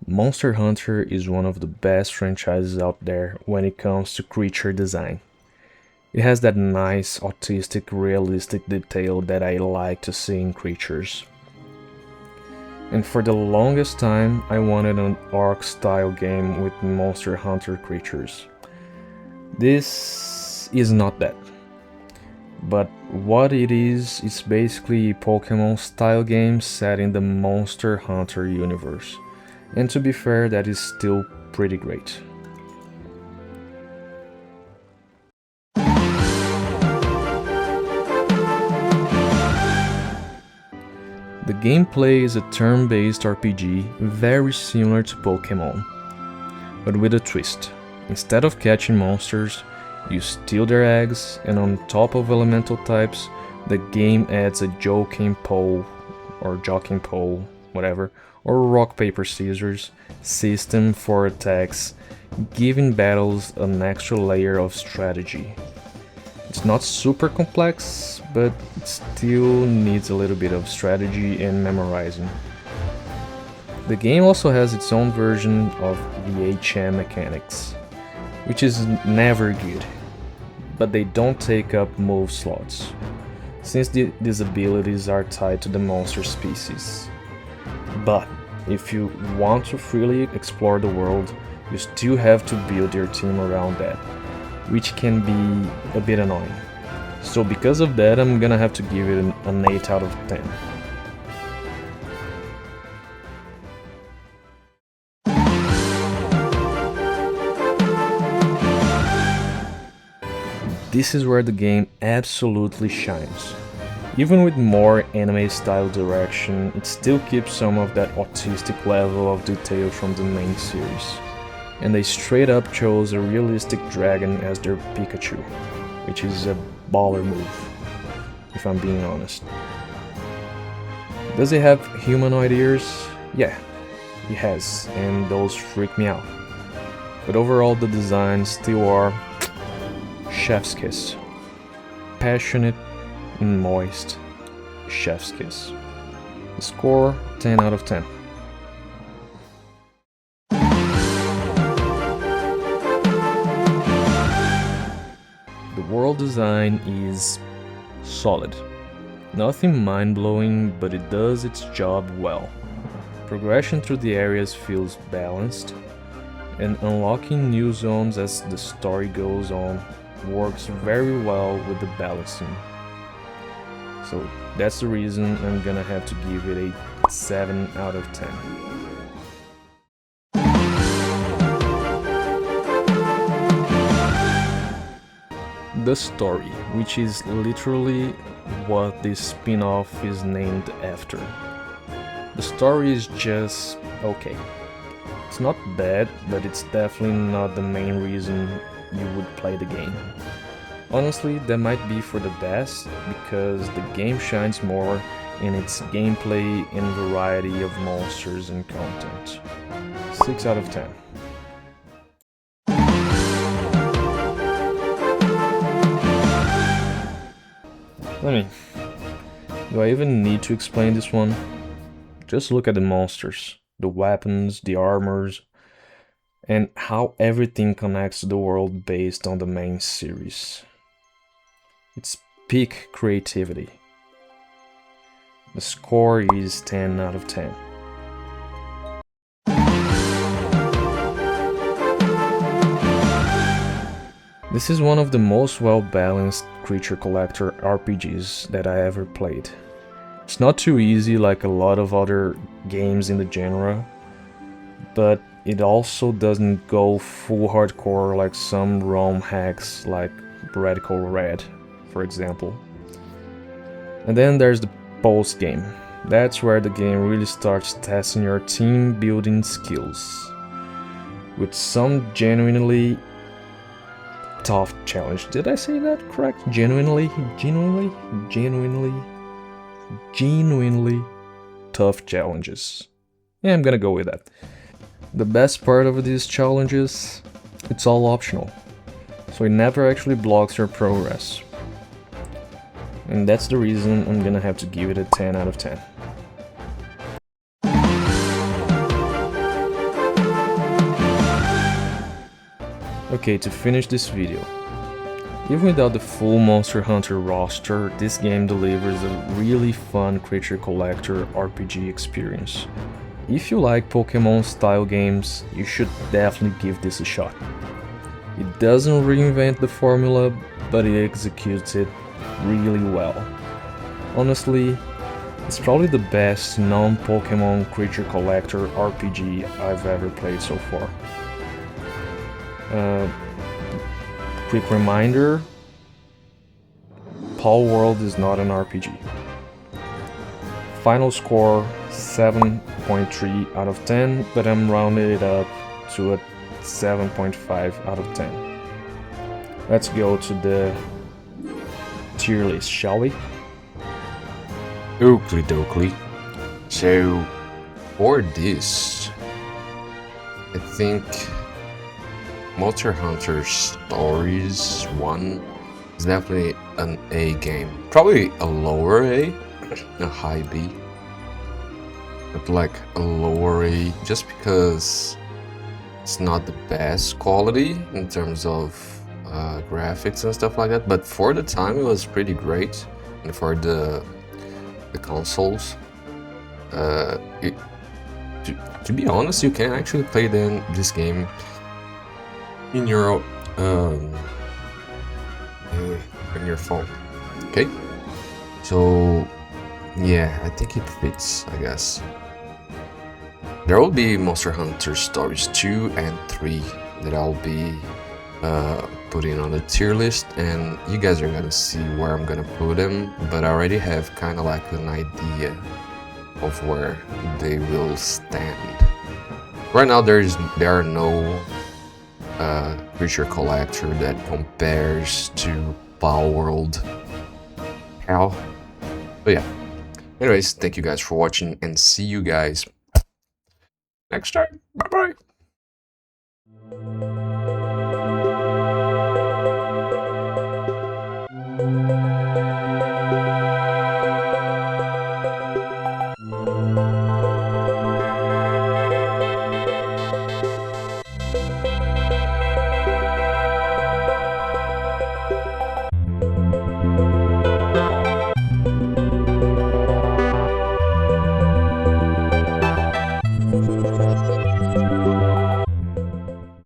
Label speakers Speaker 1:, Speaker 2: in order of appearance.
Speaker 1: Monster Hunter is one of the best franchises out there when it comes to creature design. It has that nice, autistic, realistic detail that I like to see in creatures. And for the longest time, I wanted an Ark-style game with Monster Hunter creatures. This is not that. But what it is basically a Pokemon-style game set in the Monster Hunter universe. And to be fair, that is still pretty great. The gameplay is a turn-based RPG very similar to Pokemon, but with a twist. Instead of catching monsters, you steal their eggs, and on top of elemental types, the game adds a joking pole, or joking pole, whatever, or rock paper scissors system for attacks, giving battles an extra layer of strategy. It's not super complex, but it still needs a little bit of strategy and memorizing. The game also has its own version of the HM mechanics, which is never good, but they don't take up move slots, since these abilities are tied to the monster species. But if you want to freely explore the world, you still have to build your team around that, which can be a bit annoying. So because of that, I'm gonna have to give it an 8 out of 10. This is where the game absolutely shines. Even with more anime-style direction, it still keeps some of that autistic level of detail from the main series. And they straight up chose a realistic dragon as their Pikachu, which is a baller move, if I'm being honest. Does it have humanoid ears? Yeah, it has, and those freak me out. But overall the designs still are chef's kiss. Passionate and moist chef's kiss. The score 10 out of 10. The world design is solid. Nothing mind-blowing, but it does its job well. Progression through the areas feels balanced, and unlocking new zones as the story goes on works very well with the balancing. So that's the reason I'm gonna have to give it a 7 out of 10. The story, which is literally what this spin-off is named after. The story is just okay. It's not bad, but it's definitely not the main reason you would play the game. Honestly, that might be for the best, because the game shines more in its gameplay and variety of monsters and content. 6 out of 10. Do I even need to explain this one? Just look at the monsters, the weapons, the armors, and how everything connects to the world based on the main series. It's peak creativity. The score is 10 out of 10. This is one of the most well-balanced creature collector RPGs that I ever played. It's not too easy like a lot of other games in the genre, but it also doesn't go full hardcore like some ROM hacks like Radical Red, for example. And then there's the post-game. That's where the game really starts testing your team building skills, with some genuinely tough challenge. Did I say that correct? Genuinely tough challenges. Yeah, I'm gonna go with that. The best part of these challenges, it's all optional, so it never actually blocks your progress. And that's the reason I'm gonna have to give it a 10 out of 10. Okay, to finish this video. Even without the full Monster Hunter roster, this game delivers a really fun creature collector RPG experience. If you like Pokemon style games, you should definitely give this a shot. It doesn't reinvent the formula, but it executes it really well. Honestly, it's probably the best non-Pokemon creature collector RPG I've ever played so far. Quick reminder, Palworld is not an RPG. Final score 7.3 out of 10, but I'm rounding it up to a 7.5 out of 10. Let's go to the tier list, shall we?
Speaker 2: Oakley dokley. So, for this, I think Monster Hunter Stories 1 is definitely an A game. Probably a lower A, a high B. But like a lower A just because it's not the best quality in terms of graphics and stuff like that. But for the time it was pretty great. And for the consoles, to be honest, you can actually play this game in your phone. Okay, so yeah, I think it fits, I guess. There will be Monster Hunter Stories 2 and 3 that I'll be putting on the tier list, and you guys are gonna see where I'm gonna put them, but I already have kind of like an idea of where they will stand. Right now there are no creature collector that compares to Palworld. How? But yeah. Anyways, thank you guys for watching, and see you guys next time. Bye bye.